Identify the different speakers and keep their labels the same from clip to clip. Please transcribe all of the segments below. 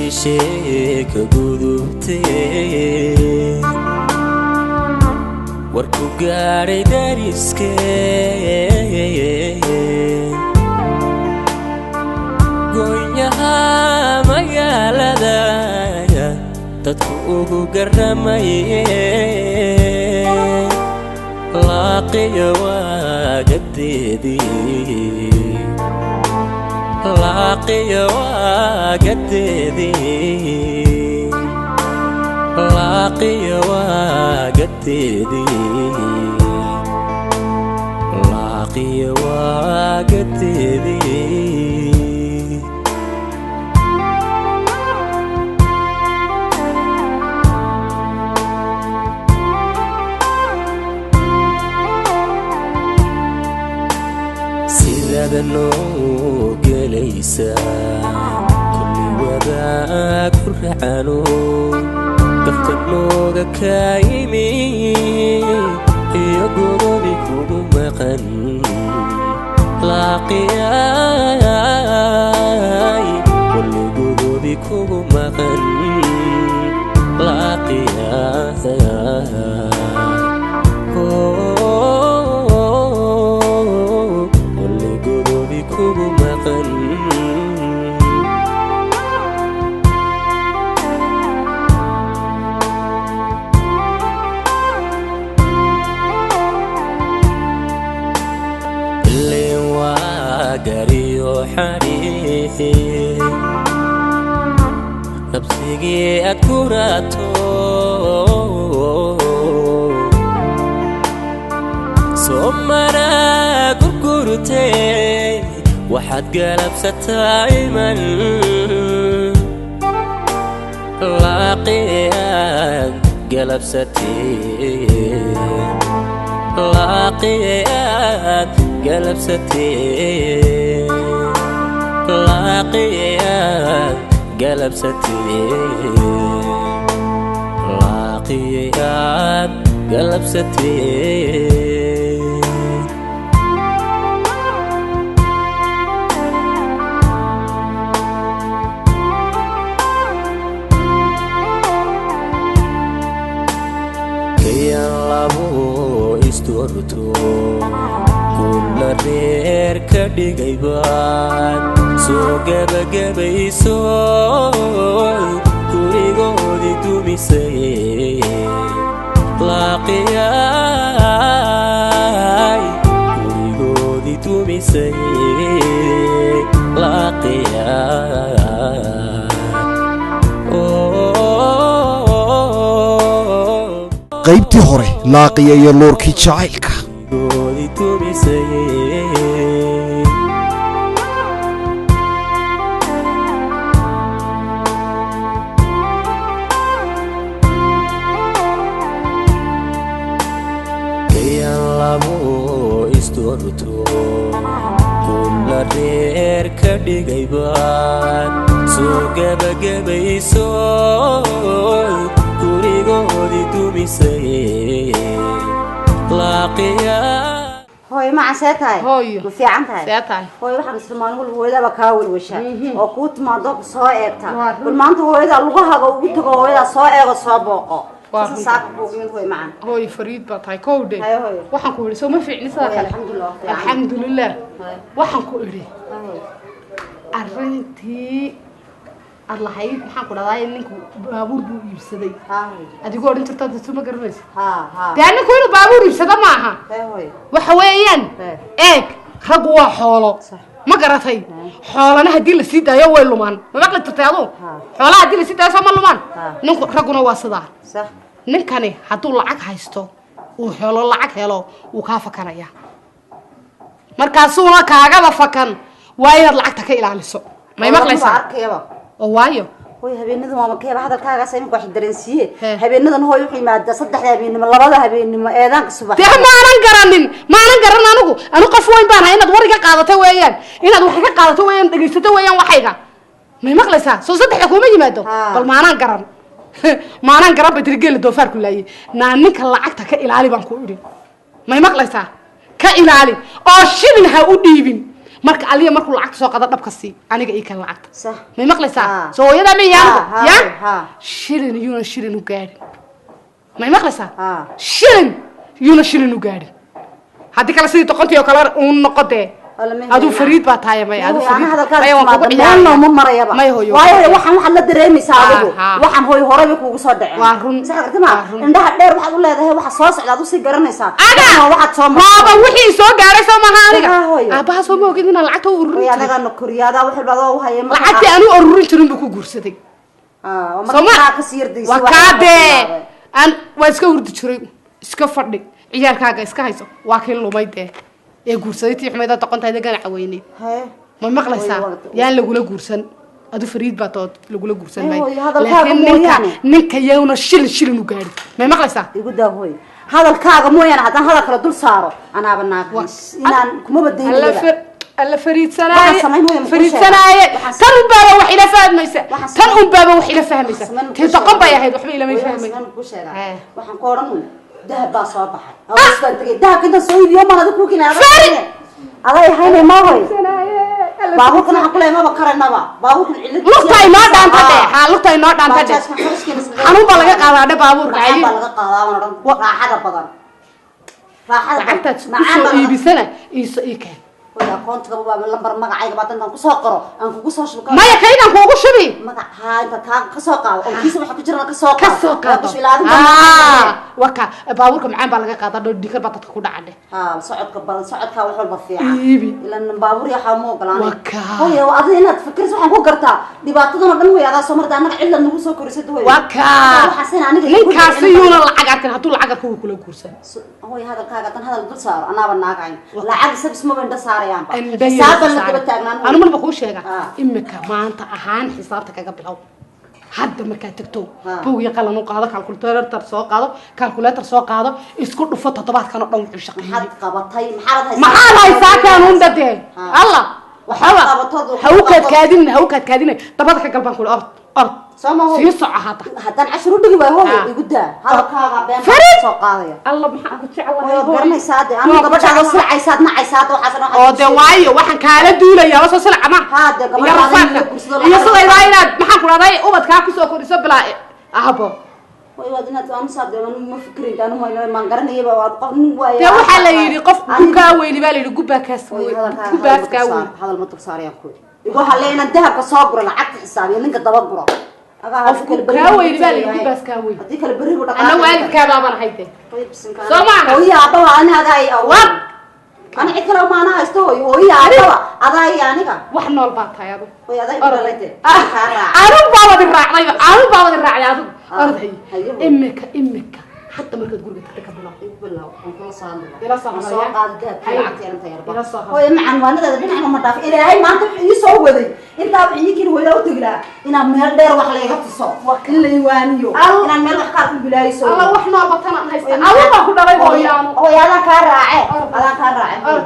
Speaker 1: شيك قدوبتي warku gaaray dariskee go'yaha magaalada dadku ugu garamayee laaqiyo wagadeedii laaqiyo wagadeedii laaqiyo wagadeedii laaqiyo wagadeedii sidada noo gelaysa kulli wadaag ku racano dafka nooga kaayimi iyo godobi kugu maqan laaqiyay kulli godobi kugu maqan laaqiyay kulli godobi kugu maqan قريو حريحي نبسيجي أكوراتو سومنا كركورتي واحد قلب ستايمن لاقيان قلب ستي لاقيان قلب ستي لاقيان قلب ستي لاقيان قلب ستي كيان لابو استورتو كل رير كدغيبان سو غبغبيسو كوريغودي دوميسي لاقياي كوريغودي دوميسي لاقياي
Speaker 2: qaybtii hore laaqiya iyo loorkii jacaylka
Speaker 1: كل رير كدغيبان سو غبغبيسو كوريغودي دوميسي لاقيا
Speaker 3: هوي مع ساتاي
Speaker 4: هوي
Speaker 3: ما في عنتاي
Speaker 4: ساتاي
Speaker 3: هوي waxaan isticmaalno hooyada bakaawil washa oo ku timaado soo eegta bal maanta hooyada lugahaga ugu tago hooyada soo eego soo booqo saaq buuqin hooy macaan
Speaker 4: هوي فريد بطاي كودي waxaan ku yiri soo ma fiicni sida kale alxamdulillah waxaan ku yiri arrintii الله هاي maxaan ku dhaday ninku baabuur buu iibsaday adigoo dhinta dadku ma garanaysa taani ku inuu baabuur iibsada ma aha waxa weeyaan eeg rag waa xoolo ma garatay xoolana hadii la sii daayo way lumaan ma maqli tirtaado xoolaha hadii la sii daayo ma lumaan ninku raguna waa sida sax ninkani haduu lacag haysto uu xoolo lacag helo uu ka fakanaya markaasuna kaagaba fakan waa inaad lacagta ka ilaaliso ma maqlaysaa وايو
Speaker 3: هوي هبينده ما كيف هذا الكاغا سيمك واحد درنسيه هبينده هوي وخي ماده صدخ هبينده لبدا هبينده ايدان الصبح
Speaker 4: ما انا غران انو قف وين بان inaad wariga qaadato weeyaan inaad wax ka qaadato weeyaan dhageysato weeyaan waxayga ma maqlaysaa soo saddex kuma yimaado bal ma aanan garan badirgeel doofaar ku laayay ninka lacagta ka ilaali baan ku idin ma maqlaysaa ka ilaali oo shilin ha u dhiibin marka aliya markuu lacagta soo qada dhabka sii aniga ii kala lacagta
Speaker 3: صح
Speaker 4: may maqlaysaa soo hooyada ma yaanku ya
Speaker 3: ها
Speaker 4: shilin u gaadhin may maqlaysaa shilin u gaadhin haddii kale sidii doqontii oo kale uu noqodee aduu fariid baa tahay may aduu fariid
Speaker 3: ay waan kugu ciyaarno ma marayaba waayo waxaan waxa la dareemaysaa adigu waxaan hooyo horeba kugu soo dhacay
Speaker 4: waa run
Speaker 3: saxartama indhaha dheer waxaad u leedahay waxa soo socda aad u sii garanaysaa
Speaker 4: waxaad soo maaba wixii soo gaaray soo maha aniga aabaha soo moogid inaan lacagta u ururin
Speaker 3: jiray anaga koriyada waxa baad u hayay
Speaker 4: lacagti aanu ururin jirin buu ku guursaday
Speaker 3: markaa ka sii yardaysay
Speaker 4: waa kaade aan waa iska urdi jiray iska fadhi ciyaarkaaga iska hayso waa kii lumay dee ee guursaday tii xumeeda doqontaayda ganaca weynay ma maqlaysaa yaan lagula guursan adu fariid baa tood lagula guursan may laakiin ninka yawna shilin u gaari ma maqlaysaa
Speaker 3: igu daahooy hadalkaaga mooyaan haddaan hadal kala dul saaro anaaba naaqis inaan kuma badaynayo
Speaker 4: alla fariidsanaaye tan un baaba wax ila fahmaysa tii doqon bay ahayd waxba ilama fahmay
Speaker 3: waxaan ku odhan dahab baa soo baxay awsbaan tagay dahabka inta soo iibiyo manada ku keenay aday hayne ma hoy baabuurkan waxa kule ma karanaba baabuurkan cilad
Speaker 4: lugtay noo dhaantade lugtay noo dhaantade xanuun baa laga qaadaa baabuurka
Speaker 3: ay baa laga qaadaa raaxada badan
Speaker 4: lacagta soo iibisana iikeen
Speaker 3: wada koontiga baa lambar magacayga baadan ku soo qoro aan kugu soo shubo
Speaker 4: maya kaydaan kuugu shubi
Speaker 3: magac haa inta taa ka soo qaado oo kiisa waxa ku jira ka soo qaado
Speaker 4: waka baabuurka macaan baa laga qaadaa dhow dhikar baa dadka ku dhacay
Speaker 3: socodka badan socodka wax walba fiican ilan baabuur yahay ma ogolaan hooyo adiga inaad fikirso waxaan ku gartaa dhibaatadana dhan way adaa soo mardaa anaga cillad nagu soo korisay way
Speaker 4: waka waxaan aniga ninkaasi yuuna lacag arkan haduu lacag arko kula guursan
Speaker 3: hooyo hadalkaaga tan hadal dul saaro anaaba naagayn lacag sabis ma benda saarayaan
Speaker 4: anu marba kuu sheega imika maanta ahaan xisaabta kaga bilow hadda markaa tagto buugii qalan u qaado calculator soo qaado isku dhufo toddobaadkan oo dhan wuxuu shaqeeyay
Speaker 3: maxaad qabatay
Speaker 4: maxaad haysaa kaan un dadee allah waxaba hawkaad kaadin dabada ka galbaan kula ord sii soco
Speaker 3: haddaan cashir u dhigi waayo hooyo igu daa halkaaga been soo qaadaya
Speaker 4: allah maxaa ku jecelahay
Speaker 3: garanaysaa de anu gabadhaada silcaysaad nacaysaad waxaas
Speaker 4: oo de waayo waxaan kaala duulayaa soo silca ma
Speaker 3: haade gabadhaada
Speaker 4: iyo sidayda inaad maxaan ku raday ubadkaa ku soo koriso bilaa ahabo
Speaker 3: way wadina taan saad ma fikrin taan ma garanayba waa qof nin waayo
Speaker 4: de waxa la yiri qof ka weyni baa la yiri gubba kaas ka weyn
Speaker 3: hadal ma tug saarayaan ku igu haleena dahabka soo guro lacagta xisaabiyo ninka daba guro
Speaker 4: qofku ka weyn baa la yiri baas ka weyn
Speaker 3: hadii kala bari u dhaqaa
Speaker 4: ana waalidkaada baan haytay Soma
Speaker 3: hooyo aabba ana aday awad ana cid kale ma ana haysto hooyo aabba aday aniga
Speaker 4: wax nool baa tahay adu
Speaker 3: hooyo aday balayte
Speaker 4: anu baawad raacday adu arday imika حتى ما كتقول لك تكبلوا
Speaker 3: بالله ونقول صادق
Speaker 4: إلى صادق
Speaker 3: سوق قاعد لعبتي أنت يا رب هو مع الوالدة بين ما دافع إلى هاي ما أنت يسوي ذي أنت يمكن هو لو تقلا إن مهل دير وحلا يغطي الصوت وكل يوانيو إن مهل وحكار البلاد يسوي
Speaker 4: الله وإحنا بطنا نحس الله ما كنا رأيه
Speaker 3: هو هذا كان راعي هذا كان راعي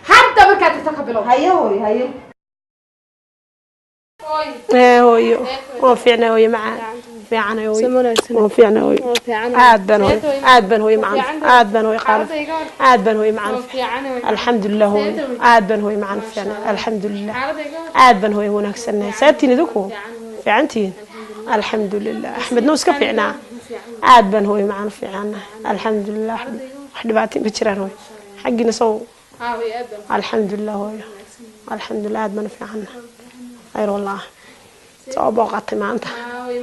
Speaker 4: حتى ما كانت تكبلوا
Speaker 3: هيو
Speaker 5: هوي وفينا هوي معاه فيعنا هوي وفيعنا هوي عاد بن هوي معنا عاد بن هوي قال عاد بن هوي معنا الحمد لله هوي عاد بن هوي معنا فيعنا الحمد لله عاد بن هوي هناك سنة ساتين ذوكو فيعنتين الحمد لله أحمد نوس كفيعنا عاد بن هوي معنا فيعنا الحمد لله واحد بعتين بتشران هوي حقنا سو الحمد لله هوي الحمد لله عاد بن فيعنا خير والله صوبقت معناتها هوي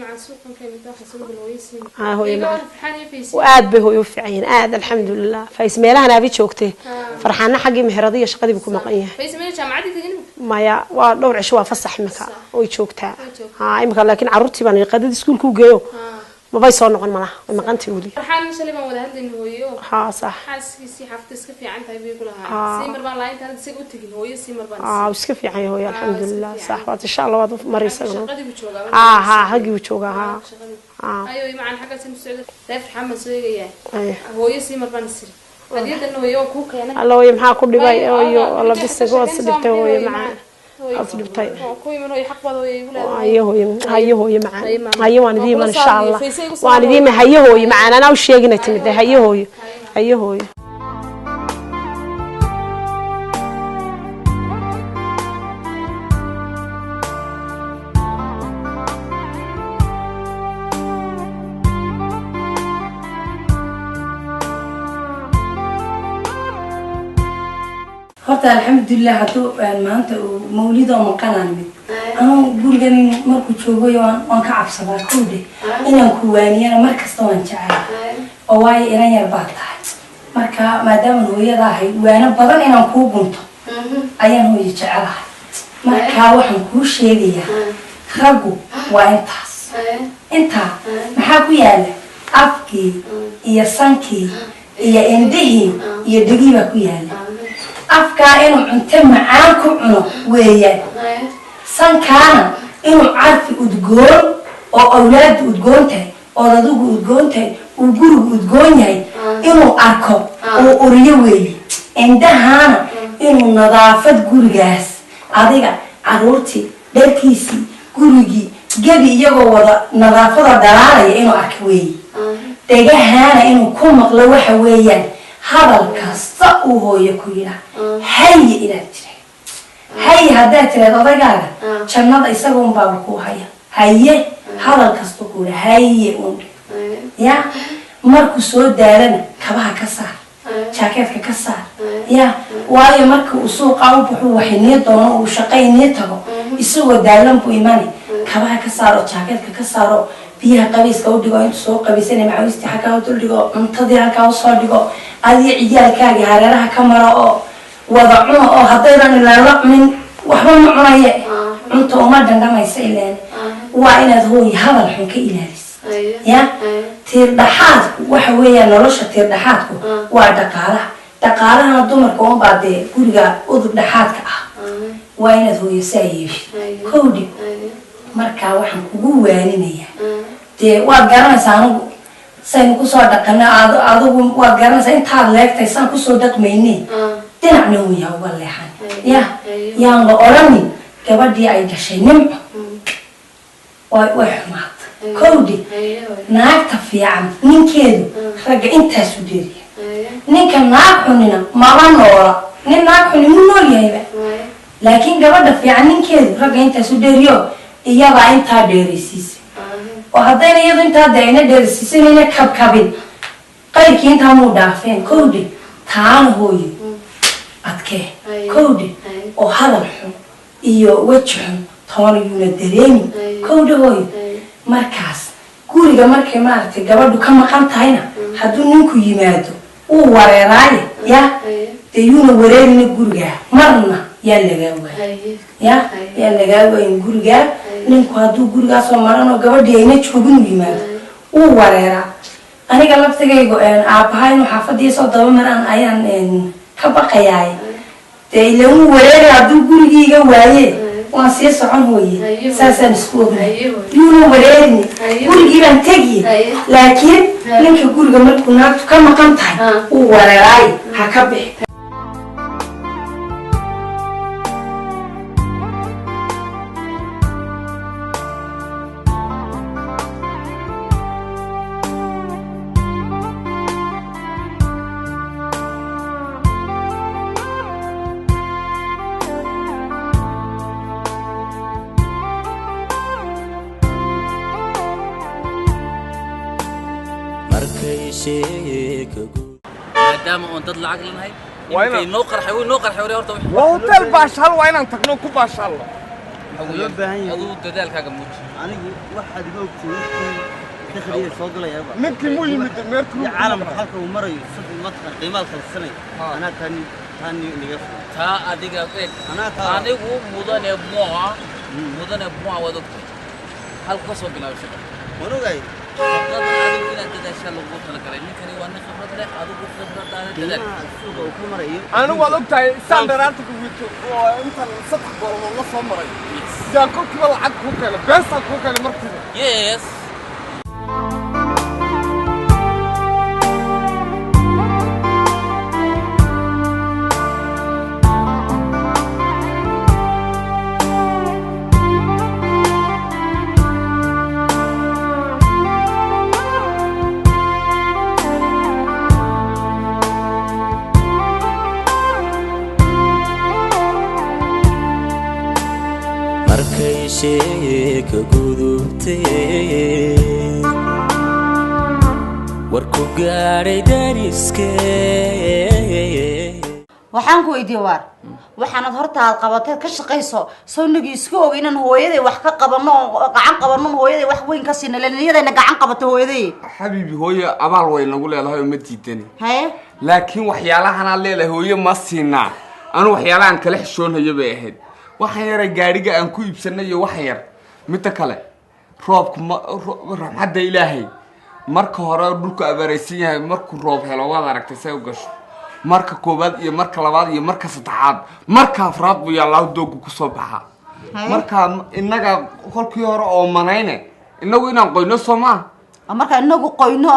Speaker 5: مع وآد به يوفعين آد الحمد لله فيسميلها أنا أبي شوكتي فرحانة حقي مهرضية شقدي بكم مقية
Speaker 6: فيسميلها جامعتي تجنب
Speaker 5: ما يا ودور عشوة فصح مكا ويشوكتها مكا لكن عروتي بني قدد سكول كوجيو ما بيصير نقول ملا ما قنتي ولي
Speaker 6: فرحان شلي ما وده هذا إنه هو
Speaker 5: صح
Speaker 6: حاسس حفتس كفي عن تبي كلها سيمر بان لاين تاني تسيق وتجين هو سيمر بان
Speaker 5: وسكفي عن هو الحمد لله صح وإن شاء الله وضف مريسة
Speaker 6: شقدي بتشوجا
Speaker 5: حقي بتشوجا
Speaker 6: أيوة مع الحاجة سنسعد لا فرحان مسوي هو سيمر بان السر هذه إنه هو كوك يعني
Speaker 5: الله يمحى كل باي الله بس جوز سبته هو معه أصدقائي هاي وأنا ديما إن شاء الله وأنا ديما هاي معنا أنا وش يجينا تمد هاي
Speaker 7: horta alxamdulilah hadduu maanta uu mawlid oo maqanaan mid anuu gurigan markuu joogo waan ka cabsadaa kowdhe inaan ku waaniyana mar kasta waan jecel oo waayo inan yar baa tahay marka maadaama hooyada ahay waana badan inaan kuu gunto ayaan hooyo jecelahay marka waxaan kuu sheegayaa raggu waa intaa maxaa ku yaala afkii iyo sankii iyo indhihii iyo dhegii baa ku yaala afkaa inuu cunto macaan ku cuno weeyaan sankaana inuu carfi udgoon oo awlaadda udgoon tahay ood adigu udgoon tahay uu gurigu udgoon yahay inuu arko uu uriyo weeye indhahaana inuu nadaafad gurigaas adiga caruurtii dharkiisii gurigii gebi iyagoo wada nadaafada dhalaalaya inuu arko weeye dhagahaana inuu ku maqlo waxa weeyaan hadal kasta uu hooyo ku yidhaa haye inaad tira haye haddaad tiraad odagaaga jannada isaga un baaba kuu haya haye hadal kasta ku yidha haye un ya markuu soo daalana kabaha ka saar jaakeedka ka saar ya waayo marka uu suuqa u baxuu waxinii doono uu shaqaynii tago isagoo daalan buu imani kabaha ka saaro jaakeedka ka saaro biyaha qabiiska u dhigo intuu soo qabiisana macawistii xaggaa u dul dhigo cuntadii halkaa usoo dhigo adiga ciyaalkaagii hareeraha ka maro oo wada cuno oo haddaydan ilaala cunin waxba ma cunaye cunta uma dhandhamaysa ileen waa inaad hooyi hadal xun ka ilaalis ya tiirdhaxaadku waxa weeyaan nolosha tiirdhaxaadku waa dhaqaalahana dumarka unbaa dee guriga udub dhaxaadka ah waa inaad hooyo saa yeeshid kowdhi markaa waxaan kugu waaninayaa dee waad garanaysaa anigu saynu kusoo dhaqana adigu waad garanaysaa intaad leegtay saan kusoo dhaqmayne dhinacna waya uga leexan ya yaan la odhanin gabadhii ay dhashay nimco way xumaatay kowdhi naagta fiican ninkeedu ragga intaasu dheeriya ninka naag xunina maba noola nin naag xuni mu nool yahayba laakiin gabadha fiican ninkeedu ragga intaasu dheeriyo iyadaa intaa dheeraysiisay oo haddayna iyadu intaa de ayna dheeraysiisanayna kabkabin qayrkii intaa muu dhaafeen kowdhi taana hooyo adkee kowdhi oo hadal xun iyo weji xun toona yuuna dareemin kowdhi hooyo markaas guriga markay maaragtay gabadhu ka maqan tahayna hadduu ninku yimaado uu wareeraaye ya dee yuuna wareerina gurigaa marna yaa lagaa waay yaa lagaa waayin gurigaa ninku hadduu gurigaasoo maran oo gabadhii ayna joogin u yimaado uu wareeraa aniga laftigaygu aabbaha inuu xaafadii soo daba maraan ayaan ka baqayaay dee ila uu wareeri hadduu gurigii iga waaye waan sii socon hooye saasaan isku ognay yuuna wareerini gurigii baan tegiye laakiin ninka guriga markuu naagtu ka maqan tahay uu wareeraaye ha ka bixi
Speaker 8: maadaama oon dad lacag lanahay inkay noo qarxay horta
Speaker 9: waa hotel baashal waa inaan tagno ku baashalno
Speaker 8: loo baahan yahay aduu dadaalkaaga muuji
Speaker 10: anigu waxaad iga ogtay dakhliga soo galaya
Speaker 9: ninkii muu yimid meerkuu
Speaker 10: caalamka halka uu marayo sidii madka qiimaha kala sanay ana tan niga
Speaker 8: taa adiga anigu mudane buuca wad ogtay halka soo bilaabay shaqo
Speaker 10: warogay
Speaker 9: anigu waad ogtahay saan dharaarta ku wito oo intan 3 gool la soo maray jaan kolkiiba lacag ku kale beesaan ku kale markiiba
Speaker 8: yes
Speaker 1: sheeka gudubtay warku gaadhay dariskee
Speaker 3: waxaan ku weydiiyay waar waxaanad horta aad qabateed ka shaqayso soonigii isku og inaan hooyaday wax ka qabano gacan qabano hooyaday wax weyn ka siina leeyadayna gacan qabato hooyaday
Speaker 9: xabiibi hooyo abaal way nagu leedahay ma diidani
Speaker 3: haye
Speaker 9: laakiin waxyaalahan aad leedahay hooyo ma siina anu waxyaalahan kala xishoonayo bay ahayd waxaan yaray gaariga aan ku iibsanay wax yar mid kale roobku raxmadda ilaahay marka hore dhulku abaaraysan yahay markuu roob helo waad aragtay say u gasho marka koobaad iyo marka labaad iyo marka saddexaad marka afraad buu yaalaa doogu ku soo baxa marka inaga kolkii hore oo manayne inagu inaan qoyno Soomaa
Speaker 3: marka inagu qoyno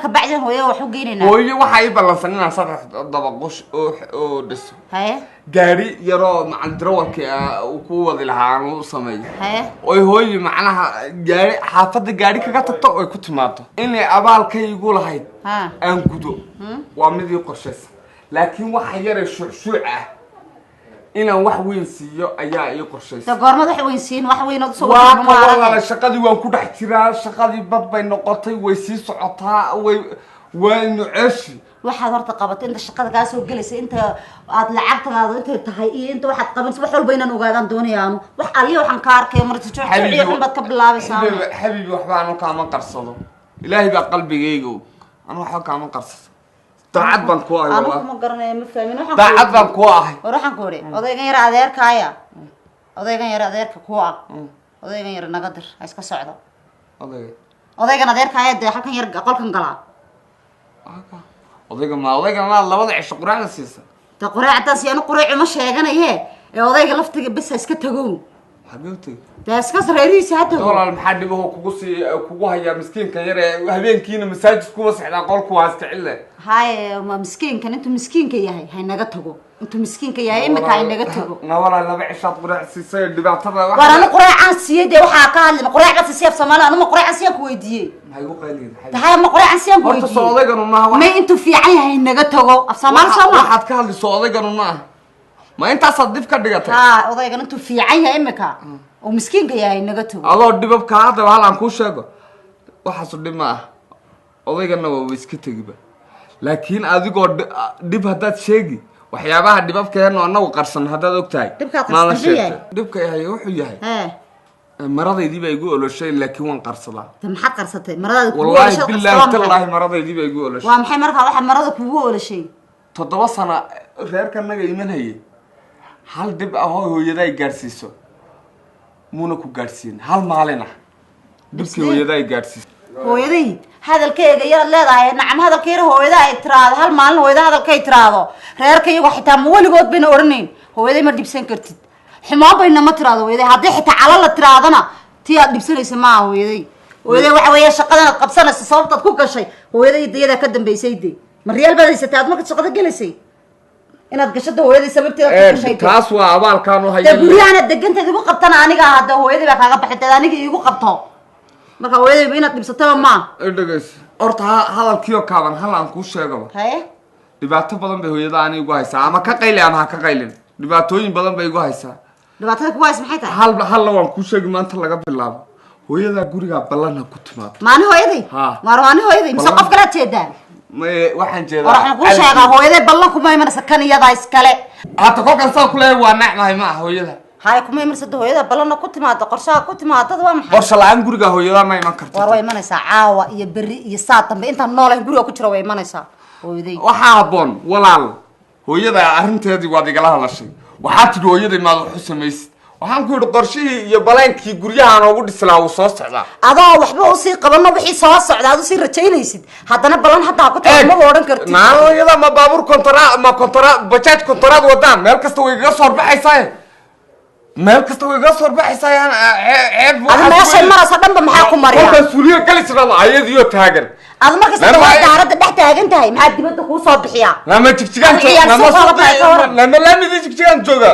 Speaker 3: ka bacdan hooyo wax u geynayna
Speaker 9: hooyo waxa ay balansan inaan saddex dabaqosh oo dhiso haye gaari yaro macal darawalka uu ku wadi lahaa uu sameeyo haye oo hooyo macnaha gaari xaafada gaari kaga tagto oo ku timaado inay abaalkaygu lahayd aan gudo waa mid ii qorshaysan laakiin waxa yar shuuc ah inaan wax weyn siiyo ayaa ii qorshaysan
Speaker 3: goormada wax weyn siin wax weyn oo soo
Speaker 9: waa shaqadii waan ku dhex jiraa shaqadii bad bay noqotay way sii socotaa way nuceeshi
Speaker 3: waxaad horta qabatay inta shaqada ka soo galaysa inta aad lacagtaada inta tahay iyo inta waxaad qabanayso wax walba inaan ogaadaan doonayaano wax aliyo waxaan ka arkay marti joogto bad ka bilaabaysaa
Speaker 9: xabiibi waxba aan kaama qarsado ilaahay baa qalbigayga anu waxba kaama qarsado daacad baan ku ahay
Speaker 3: والله ما قرني ما فاهمين waxaan
Speaker 9: daacad baan ku ahay
Speaker 3: waxaan ku hore odaygan yar adeerkaaya odaygan yar adeerka ku ah odaygan yar naga dir iska socdo odaygan adeerkaaya de halkan yar qolkan gala
Speaker 9: odaygan ma labada cisho quraacda siisa
Speaker 3: ta quraacda si aan quraac ma sheeganaye ee odayga laftiga bas iska tago
Speaker 9: حبيبتي
Speaker 3: ده اسكس رئيس هذا
Speaker 9: والله المحدب هو كوغو هيا مسكين كان يرى هبينكينا مساجد كو سخدا قولكو واستعله
Speaker 3: هاي ما مسكين كان انتو مسكين كياهي هاي نغا تغو انتو مسكين كياهي امك هاي نغا تغو
Speaker 9: والله لبا عشاد قراع سيسay dhibaatada
Speaker 3: wax warana quraacaan siiyay waxa ka hadlin quraacada siiyay Soomaaliya anu quraacaan siiyay ku weydiiyay
Speaker 9: maxay ugu qaylin
Speaker 3: tahay ma quraacaan siiyay ku weydiiyay
Speaker 9: horta soodaygan ma
Speaker 3: ma intu fiican yahay naga tago af Soomaali Soomaali
Speaker 9: waxaad ka hadli soodaygan ma inta sadif ka dhigatay
Speaker 3: odaygan intu fiican yahay imika oo miskiinka yahay naga tago
Speaker 9: adoo dhibabka hadda waxaan ku sheego waxa soo dhima odaygana waa iska tagiba laakiin adigoo dib hadaad sheegi waxyaabaha dhibabkeena anagu qarsan hadaad ogtahay
Speaker 3: ma la sheegay
Speaker 9: dhibka yahay wuxuu yahay maradaydii bay igu oloshay laakiin waan qarsadaa
Speaker 3: maxaa qarsatay marada
Speaker 9: kugu oloshay wallahi maradaydii bay igu oloshay
Speaker 3: waa maxay markaa waxa marada kugu oloshay
Speaker 9: 7 sano reerkanaga imanayay hal dib ah oo hooyaday gaarsiiso muna ku gaarsiin hal maalin ah dibkii hooyaday gaarsiiso
Speaker 3: hooyaday hadalkeega yaad leedahay nacam hadalkeera hooyaday ay tiraado hal maalin hooyaday hadalkay tiraado reerkaygu xitaa ma waligood bayna oranayn hooyaday ma dibsan kartid xumaan bayna ma tiraado hooyaday haddii xitaa cala la tiraadana tii aad dibsanaysa ma hooyaday hooyaday waxa weeye shaqadan aad qabsanaysa sababtaad ku gashay hooyaday dayada ka dambeysay ma real badaysataa aad marka shaqada galaysay inaad gashada hooyaday sababteeda ku gashay
Speaker 9: taas waa abaalkaan u hayay
Speaker 3: guriyana deganteed igu qabtana aniga hadda hooyaday baa kaaga baxday aniga igu qabto marka hooyaday inaad dhibsato ma
Speaker 9: dhageys horta hadalkiyo kaaban hal aan ku sheego
Speaker 3: haye
Speaker 9: dhibaato badan bay hooyada aniga igu haysaa ama ka qayli ama ka qaylin dhibaatooyin badan bay igu haysaa
Speaker 3: dhibaatada ku haysaa maxay tahay
Speaker 9: hal waan ku sheegi maanta laga bilaabo hooyada guriga ballan ku timaado
Speaker 3: maana hooyaday maarwaani hooyaday mise qof kala jeedaan
Speaker 9: waxaan jeedaa
Speaker 3: waxaan ku sheegaa hooyaday ballan kuma imanaysa kan iyada iskale
Speaker 9: hadda kolkan soo kulay waa nacmahay ma hooyada
Speaker 3: hay kuma imanaysa hooyada ballan ku timaado qorshaha ku timaado waa maxay
Speaker 9: qorshe la'aan guriga hooyada ma iman karto
Speaker 3: war way imanaysaa caawa iyo berri iyo saad dambe inta noolayn guriga ku jiro way imanaysaa hooyaday
Speaker 9: waxa haboon walaal hooyada arrinteedii waad igala hadashay waxaad tidhi hooyaday maad wax u samaysid waxaan ku yiri qorshihii iyo balaankii guryahan ugu dhislaa uu soo socdaa
Speaker 3: adoo waxba u sii qabano wixii soo socdaa aad u sii rajaynaysid haddana balan hadda ku taamo ma oran kartid
Speaker 9: hooyada ma baabuur kontara bajaaj kontaraad wadaan meel kasta way iga soo baxaysaa meel kasta way iga soo baxaysaa ceeb
Speaker 3: adna meesha marasa dhanba maxaa ku mariyaa
Speaker 9: qofka suuliga kalisrada ayadiyo taagan
Speaker 3: ad marka soo daarada dhex taagan tahay maxaa dibadda ku soo bixiya
Speaker 9: lama jigjigan jooga lama jigjigan jooga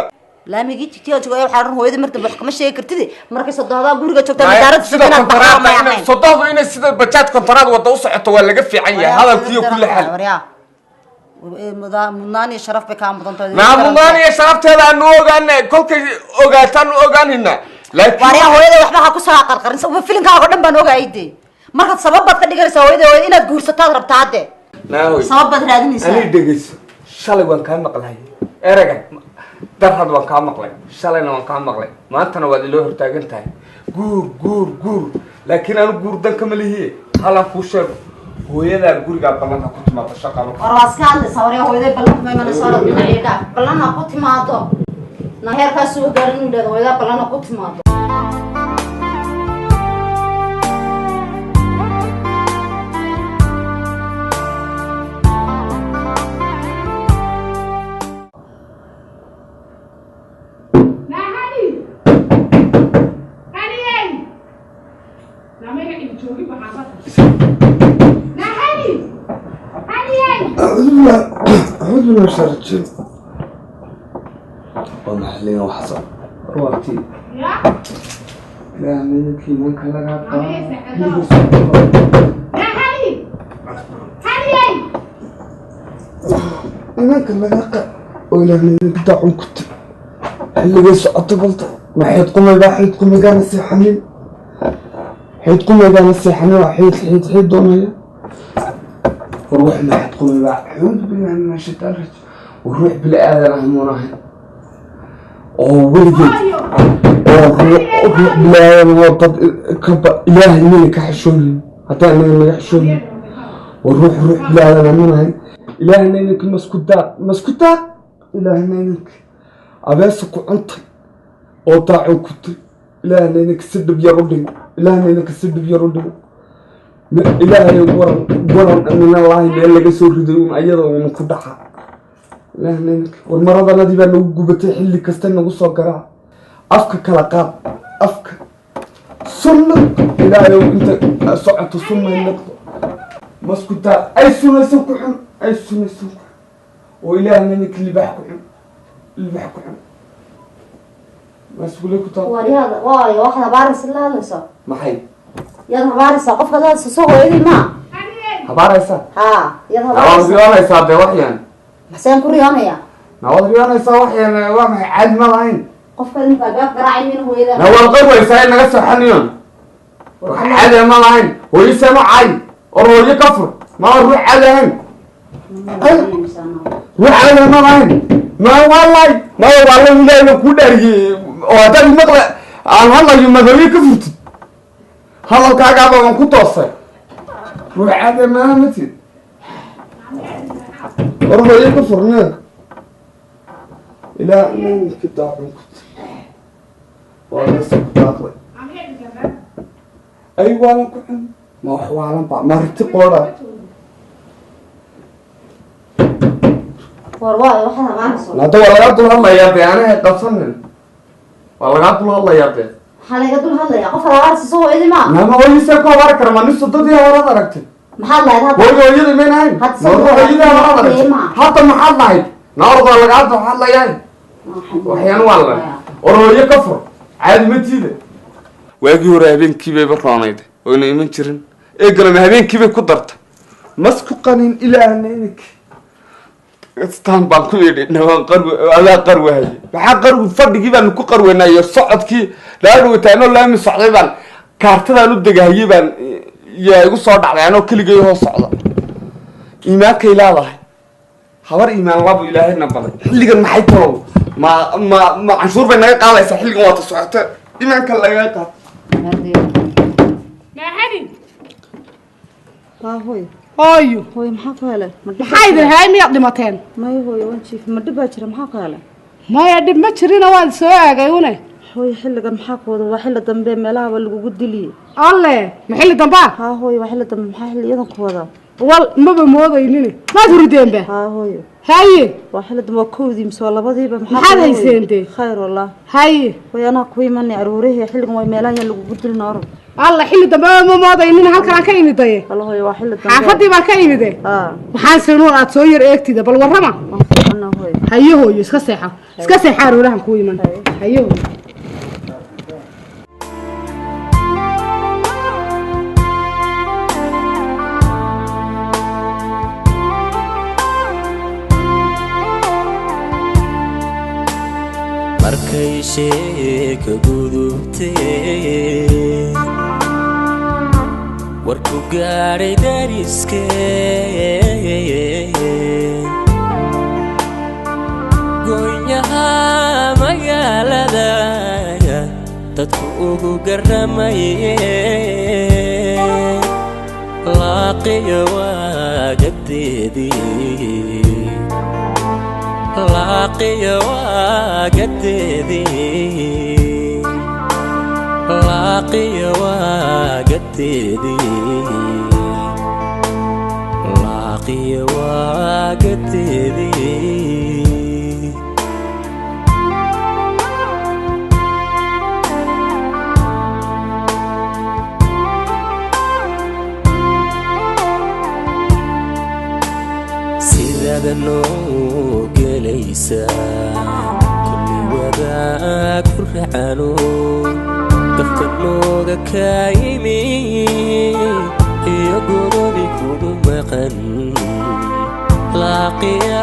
Speaker 3: laamigi tigtiga jooga waxa ran hooyada marta wax kama sheegi kartid markay sadooda guriga joogta daarada sida kontraad
Speaker 9: sadooda inay sida bajaaj kontraad wada u socoto waa laga fiican yahay hadalkiyo kulli xal
Speaker 3: mudnaani sharaf bay ka mudantahay
Speaker 9: mudnaani sharafteeda aanu ogaanay kolkay ogaataan ogaanina
Speaker 3: laakiin wariya hooyada waxba ha ku soo qarqarin soo filimkaaga dhan baan ogaayday marka sabab baad ka dhigaysaa hooyada inaad guursato rabtaa hadde sabab baad raadinaysaa
Speaker 9: ani dhageyso shalay waan kaa maqlay erega darhad waan kaa maqlay shalayna waan kaa maqlay maantana waad iloo hortaagan tahay guur laakiin anu guur dan kama lihiye halan kuu sheego hooyadaa gurigaa ballanka ku timaado shaqalo
Speaker 3: warwaaska hadlaysaa waryaa hooyaday ballanka maymana soo dhadhinaciidha ballanha ku timaado na heerkaas soo gaarin inuu idhahdo hooyadaa ballanha ku timaado
Speaker 9: أعوذ من شر الجن ومحلين وحصل رواتي لا منك من كلام أنا كلام ولا منك دعم كتب اللي بس أطبلت ما حيتقوم يبقى حيتقوم يبقى نسيحني حيتقوم يبقى نسيحني وحيد دوني وروح ما حتقوم يبقى حيود بالله ما شترت وروح بالآذان هموناهن ولدي وروح بالآذان وطب كبا إلهي منك حشوني حتى أنا ما يحشوني وروح بالآذان هموناهن إلهي منك مسكوتات إلهي منك أباسك وعنطي وطاعي كنت إلهي منك سبب يا ربي إلهي منك سبب يا ربي إلهي ورن من الله ما لقى سوريدون أيضا من كدحة إلهي منك والمرض الذي بلو جبتي حلي كستنا وصل كرا أفك كلاقات أفك سنة إلهي وأنت صعدت سنة النقطة مسكوتا أي سنة سوكحن أي سنة سوكحن وإلهي منك اللي بحكم مسؤولك طب
Speaker 3: ورياض واي واحدة بارس الله لسه
Speaker 9: ما حي
Speaker 3: يلا بارس قف كذا سوق ويدي ما
Speaker 9: هباريسا
Speaker 3: يلا
Speaker 9: بارس ريانيسا ده وحيان
Speaker 3: حسين كوريانيا
Speaker 9: نعوذ ريانيسا وحيان وما عاد ما لهين
Speaker 3: قف كذا انت جاب قراعي منه ويدا
Speaker 9: نوال قرويسا إنك سحنيون عاد ما لهين ويسمع عين وروي كفر ما روح عليهم روح عليهم ما لهين ما والله إلا إنه كل درجة وهذا المقلة عن الله يمذوي كفرت هذا كعبة من كتوصل روح هذا ما مثل روح يكفر نعم إلى من كتاب وأنا سكتاقي أيوة أنا كحن ما هو عالم بقى ما رتقوله
Speaker 3: والله واحدة ما نسوا
Speaker 9: لا تقول لا تقول الله يا بي أنا هتصنن والله لا تقول الله يا بي
Speaker 3: حالي قدول هلا يا قف على رأس سوق إذا ما
Speaker 9: ما هو يسكوا بارك رمان الصدق يا ورا دركت
Speaker 3: محل هذا
Speaker 9: هو يجي من هاي هو يجي ورا دركت حتى محل هاي نارض ولا قاعد محل يعني وحيان والله ورؤية كفر عاد متيده واجي ورا هبين كيبي برانيد وين يمن جرين اقرا ما هبين كيبي كدرت مسك قنين الى انك استان بان ku yidhi nawaan qarwe ala qarwahay waxa qarwe fadhigi baan ku qarweenayo socodkii laadwataano laami socday baan kaartadan u degahayay baan yaa igu soo dhacday anoo kaligay hoos socda iimaanka ilaadahay habar iimaan labo ilaahayna baday xilligan maxay talo ma canshuur bay naga qaadaysaa xilligan waa ta socota iimaanka laga qaad
Speaker 4: ma hadi
Speaker 3: hooy
Speaker 4: hooyo
Speaker 3: hooy maxaa ku helay
Speaker 4: maxay dahay miyaad dhimateen
Speaker 3: may hooy waan jiif ma dhib baa jira maxaa ku helay
Speaker 4: maya dhib ma jirina waan soo aagay une
Speaker 3: hooy xilligan maxaa ku wada waa xilli dambe meelaha lagugu diliyay
Speaker 4: alle ma xilli dambe
Speaker 3: hooy waa xilli dambe maxaa xilliyadan ku wada
Speaker 4: wal maba moodaynin maad hurdeenba
Speaker 3: hooy
Speaker 4: haye
Speaker 3: waa xilli dambe koodii mise labadiiba
Speaker 4: maxaad hayseente
Speaker 3: khayr wallah
Speaker 4: haye
Speaker 3: hooy anaa ku imanay aroorihii xilligan way meelaha lagugu dilina orod
Speaker 4: الله حلو دبابة ما ماضي إننا هالكلام كأني ضيه.
Speaker 3: الله هو واحد اللي
Speaker 4: حافظي ما كأني ده. وحان سنور أتصير إكتي ده بالورمة.
Speaker 3: أنا هو.
Speaker 4: هيه هو يسكسيحة. يسكسيحة وراهم كوي من. هيه هو.
Speaker 1: markay sheeka gudubtee warku gaadhay dariskee goonyaha magaalada dadku ugu garamayeen laaqiya waagadeedii laaqiya waagadeedii laaqiya waagadeedii laaqiya waagadeedii sidaada noo gelaysaa kulli wadaag ku racano dafka nooga kaa yimi iyo godobi kugu maqan laaqiya